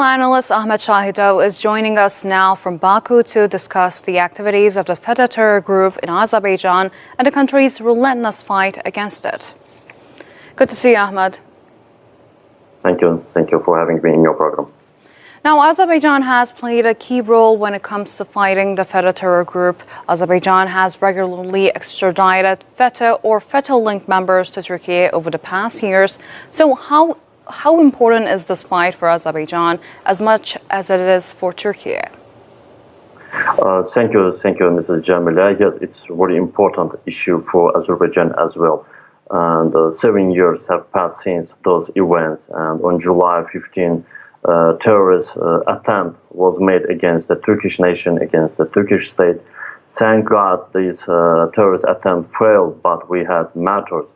Analyst Ahmad Shahidov is joining us now from Baku to discuss the activities of the FETO terror group in Azerbaijan and the country's relentless fight against it. Good to see you, Ahmad. Thank you. Thank you for having me in your program. Now, Azerbaijan has played a key role when it comes to fighting the FETO terror group. Azerbaijan has regularly extradited FETO or FETO-linked members to Türkiye over the past years. So how important is this fight for Azerbaijan as much as it is for Türkiye? Thank you, Mrs. Jamila. Yes, it's a very important issue for Azerbaijan as well. And 7 years have passed since those events. And on July 15, terrorist attempt was made against the Turkish nation, against the Turkish state. Thank God this terrorist attempt failed, but we had martyrs.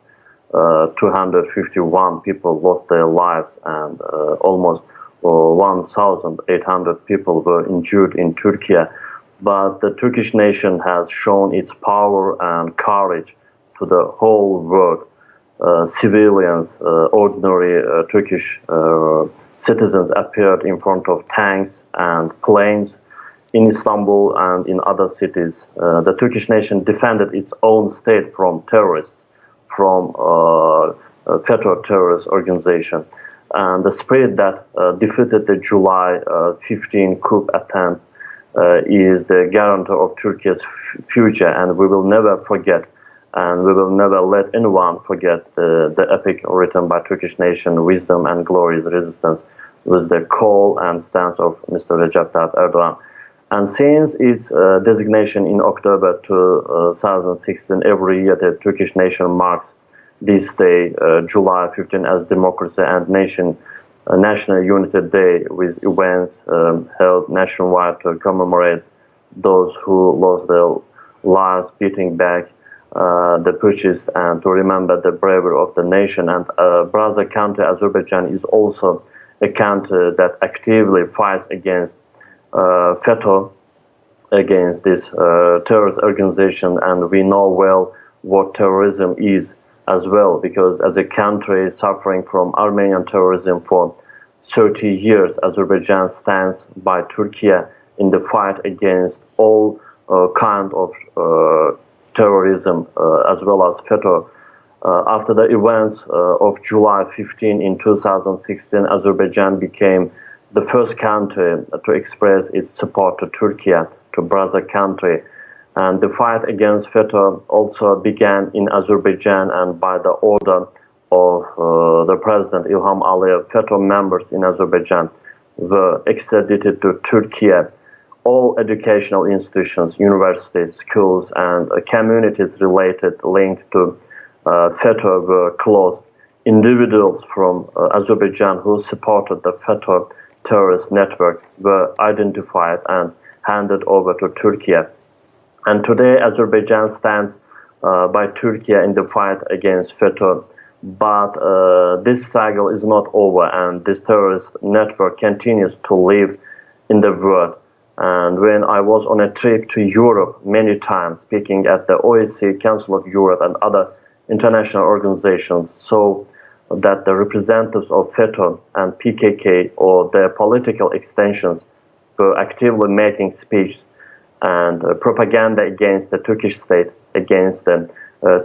251 people lost their lives and almost 1,800 people were injured in Turkey. But the Turkish nation has shown its power and courage to the whole world. Civilians, ordinary Turkish citizens appeared in front of tanks and planes in Istanbul and in other cities. The Turkish nation defended its own state from terrorists, from FETO Terrorist Organization. And the spirit that defeated the July 15 coup attempt is the guarantor of Turkey's future, and we will never forget, and we will never let anyone forget the epic written by Turkish nation, wisdom and glorious resistance, with the call and stance of Mr. Recep Tayyip Erdogan. And since its designation in October 2016, every year the Turkish nation marks this day, July 15, as Democracy and National Unity Day, with events held nationwide to commemorate those who lost their lives beating back the putschists and to remember the bravery of the nation. And brother country Azerbaijan is also a country that actively fights against FETO, against this terrorist organization, and we know well what terrorism is as well, because as a country suffering from Armenian terrorism for 30 years, Azerbaijan stands by Türkiye in the fight against all kind of terrorism as well as FETO. After the events of July 15 in 2016, Azerbaijan became the first country to express its support to Türkiye, to brother country. And the fight against FETO also began in Azerbaijan, and by the order of the President Ilham Aliyev, FETO members in Azerbaijan were extradited to Türkiye. All educational institutions, universities, schools, and communities related linked to FETO were closed. Individuals from Azerbaijan who supported the FETO terrorist network were identified and handed over to Türkiye. And today Azerbaijan stands by Türkiye in the fight against FETO. But this struggle is not over, and this terrorist network continues to live in the world. And when I was on a trip to Europe many times, speaking at the OSCE, Council of Europe, and other international organizations, so that the representatives of FETO and PKK or their political extensions were actively making speeches and propaganda against the Turkish state, against the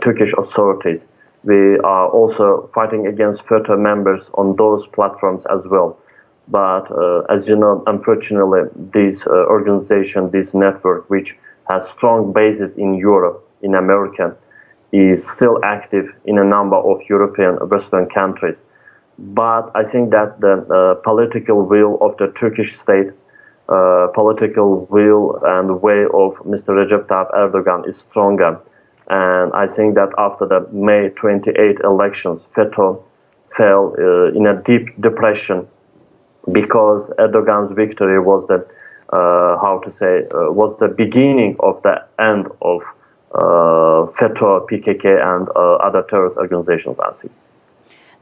Turkish authorities. We are also fighting against FETO members on those platforms as well. But as you know, unfortunately, this organization, this network, which has strong bases in Europe, in America, is still active in a number of European Western countries. But I think that the political will of the Turkish state, political will and way of Mr. Recep Tayyip Erdogan is stronger. And I think that after the May 28 elections, FETO fell in a deep depression, because Erdogan's victory was the, was the beginning of the end of FETO, PKK, and other terrorist organizations, I see.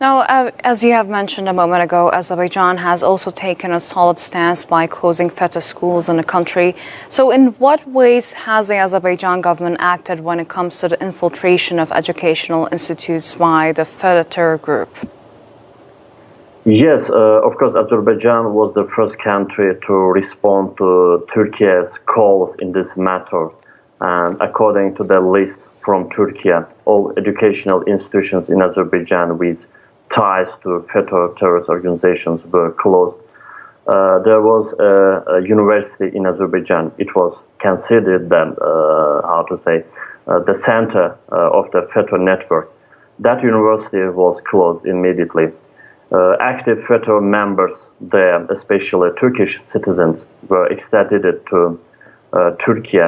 Now, as you have mentioned a moment ago, Azerbaijan has also taken a solid stance by closing FETO schools in the country. So in what ways has the Azerbaijan government acted when it comes to the infiltration of educational institutes by the FETO terror group? Yes, of course, Azerbaijan was the first country to respond to Turkey's calls in this matter. And according to the list from Turkey, all educational institutions in Azerbaijan with ties to FETO terrorist organizations were closed. There was a university in Azerbaijan. It was considered then, the center of the FETO network. That university was closed immediately. Active FETO members there, especially Turkish citizens, were extradited to Turkey.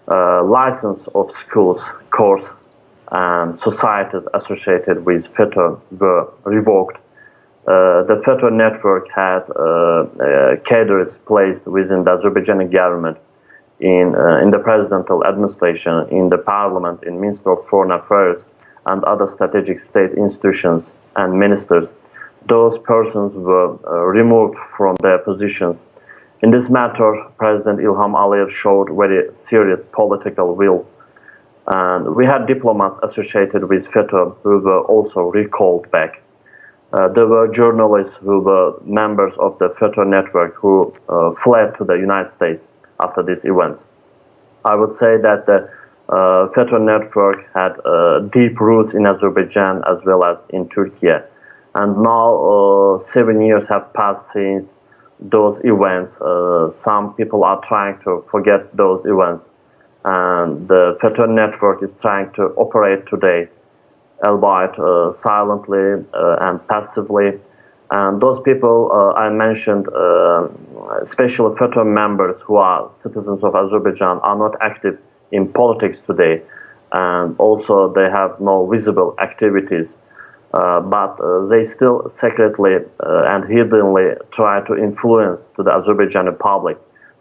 License of schools, courses, and societies associated with FETO were revoked. The FETO network had cadres placed within the Azerbaijani government, in the presidential administration, in the parliament, in Ministry of Foreign Affairs, and other strategic state institutions and ministers. Those persons were removed from their positions. In this matter, President İlham Aliyev showed very serious political will. And we had diplomats associated with FETO who were also recalled back. There were journalists who were members of the FETO network who fled to the United States after these events. I would say that the FETO network had deep roots in Azerbaijan as well as in Turkey. And now 7 years have passed since those events. Some people are trying to forget those events. And the FETO network is trying to operate today, albeit silently and passively. And those people I mentioned, especially FETO members who are citizens of Azerbaijan, are not active in politics today. And also they have no visible activities. But they still secretly and hiddenly try to influence to the Azerbaijani public.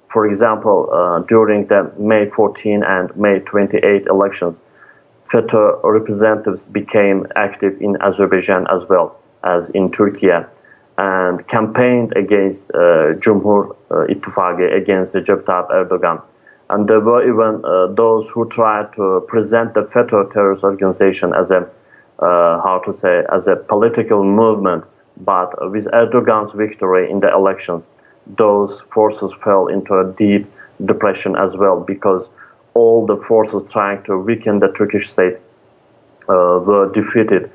For example, during the May 14 and May 28 elections, FETO representatives became active in Azerbaijan as well as in Turkey and campaigned against Cumhur İttifakı, against Recep Tayyip Erdogan. And there were even those who tried to present the FETO terrorist organization as a as a political movement, but with Erdogan's victory in the elections, those forces fell into a deep depression as well, because all the forces trying to weaken the Turkish state were defeated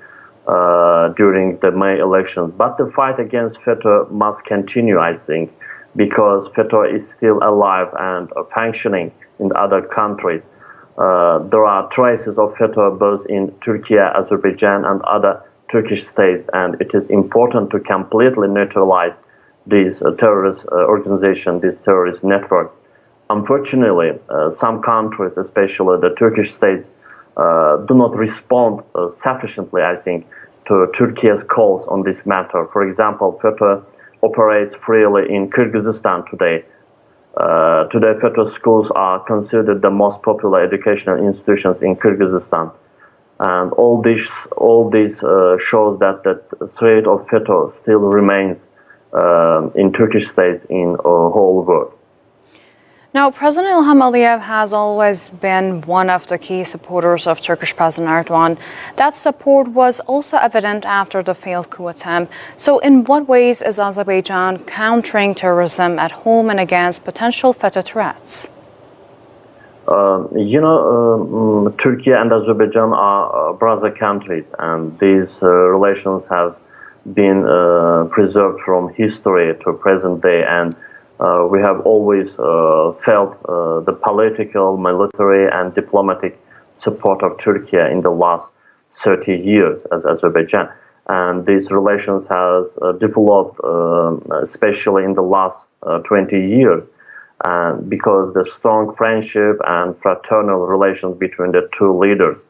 during the May elections. But the fight against FETO must continue, I think, because FETO is still alive and functioning in other countries. There are traces of FETO both in Turkey, Azerbaijan, and other Turkish states, and it is important to completely neutralize this terrorist organization, this terrorist network. Unfortunately, some countries, especially the Turkish states, do not respond sufficiently, I think, to Turkey's calls on this matter. For example, FETO operates freely in Kyrgyzstan today. Today, FETO schools are considered the most popular educational institutions in Kyrgyzstan. And all this shows that the threat of FETO still remains in Turkish states in the whole world. Now, President İlham Aliyev has always been one of the key supporters of Turkish President Erdogan. That support was also evident after the failed coup attempt. So in what ways is Azerbaijan countering terrorism at home and against potential FETO threats? Turkey and Azerbaijan are brother countries, and these relations have been preserved from history to present day, and we have always felt the political, military, and diplomatic support of Turkey in the last 30 years as Azerbaijan. And these relations has developed, especially in the last 20 years. And because the strong friendship and fraternal relations between the two leaders,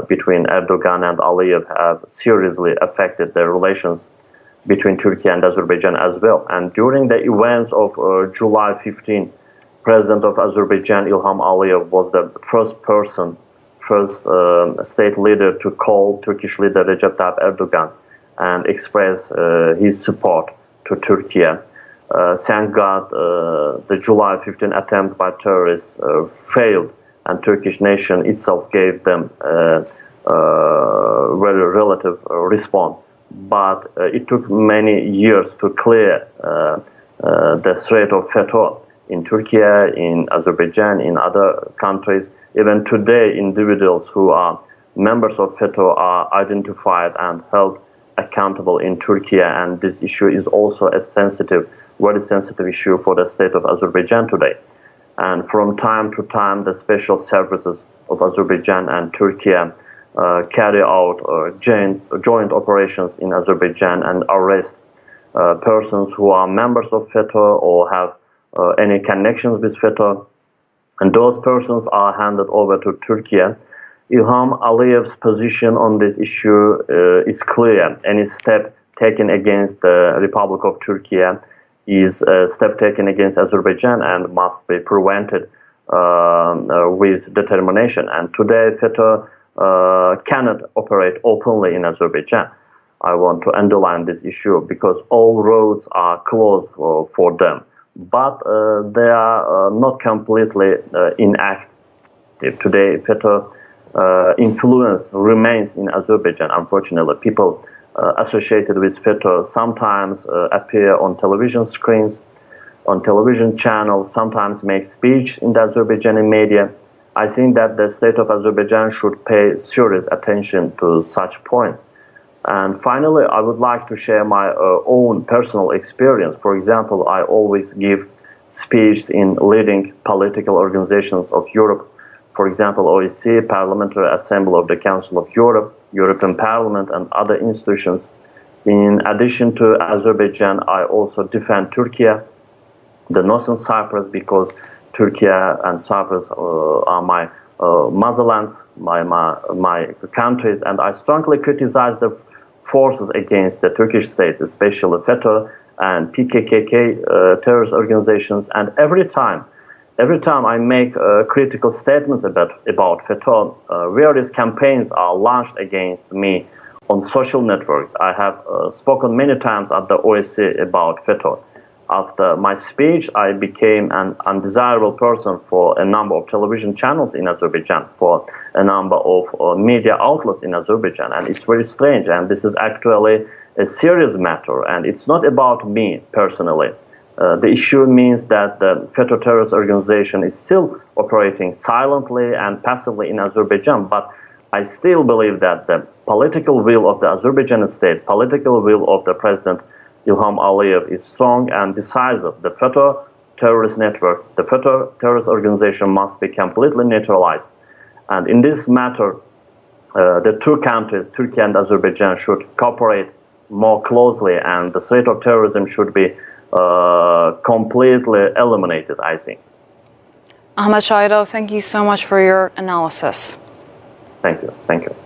between Erdogan and Aliyev, have seriously affected the relations between Turkey and Azerbaijan as well. And during the events of July 15, President of Azerbaijan İlham Aliyev was the first state leader to call Turkish leader Recep Tayyip Erdogan and express his support to Turkey. Thank God, the July 15 attempt by terrorists failed, and Turkish nation itself gave them a very relative response. but it took many years to clear the threat of FETO in Turkey, in Azerbaijan, in other countries. Even today, individuals who are members of FETO are identified and held accountable in Turkey, and this issue is also a very sensitive issue for the state of Azerbaijan today. And from time to time, the special services of Azerbaijan and Turkey carry out joint operations in Azerbaijan and arrest persons who are members of FETO or have any connections with FETO. And those persons are handed over to Turkey. Ilham Aliyev's position on this issue is clear. Any step taken against the Republic of Turkey is a step taken against Azerbaijan and must be prevented with determination. And today, FETO cannot operate openly in Azerbaijan. I want to underline this issue because all roads are closed for them. But they are not completely inactive. Today, FETO influence remains in Azerbaijan. Unfortunately, people associated with FETO sometimes appear on television screens, on television channels, sometimes make speech in the Azerbaijani media. I think that the state of Azerbaijan should pay serious attention to such points. And finally, I would like to share my own personal experience. For example, I always give speeches in leading political organizations of Europe. For example, OSCE, Parliamentary Assembly of the Council of Europe, European Parliament, and other institutions. In addition to Azerbaijan, I also defend Turkey, the Northern Cyprus, because Turkey and Cyprus are my motherlands, my countries, and I strongly criticize the forces against the Turkish state, especially FETO and PKK terrorist organizations. And every time I make critical statements about FETO, various campaigns are launched against me on social networks. I have spoken many times at the OSCE about FETO. After my speech, I became an undesirable person for a number of television channels in Azerbaijan, for a number of media outlets in Azerbaijan. And it's very strange. And this is actually a serious matter. And it's not about me personally. The issue means that the FETO terrorist organization is still operating silently and passively in Azerbaijan. But I still believe that the political will of the Azerbaijani state, political will of the President Ilham Aliyev is strong and decisive. The FETO terrorist network, the FETO terrorist organization must be completely neutralized. And in this matter, the two countries, Turkey and Azerbaijan, should cooperate more closely, and the threat of terrorism should be completely eliminated, I think. Ahmad Shahidov, thank you so much for your analysis. Thank you. Thank you.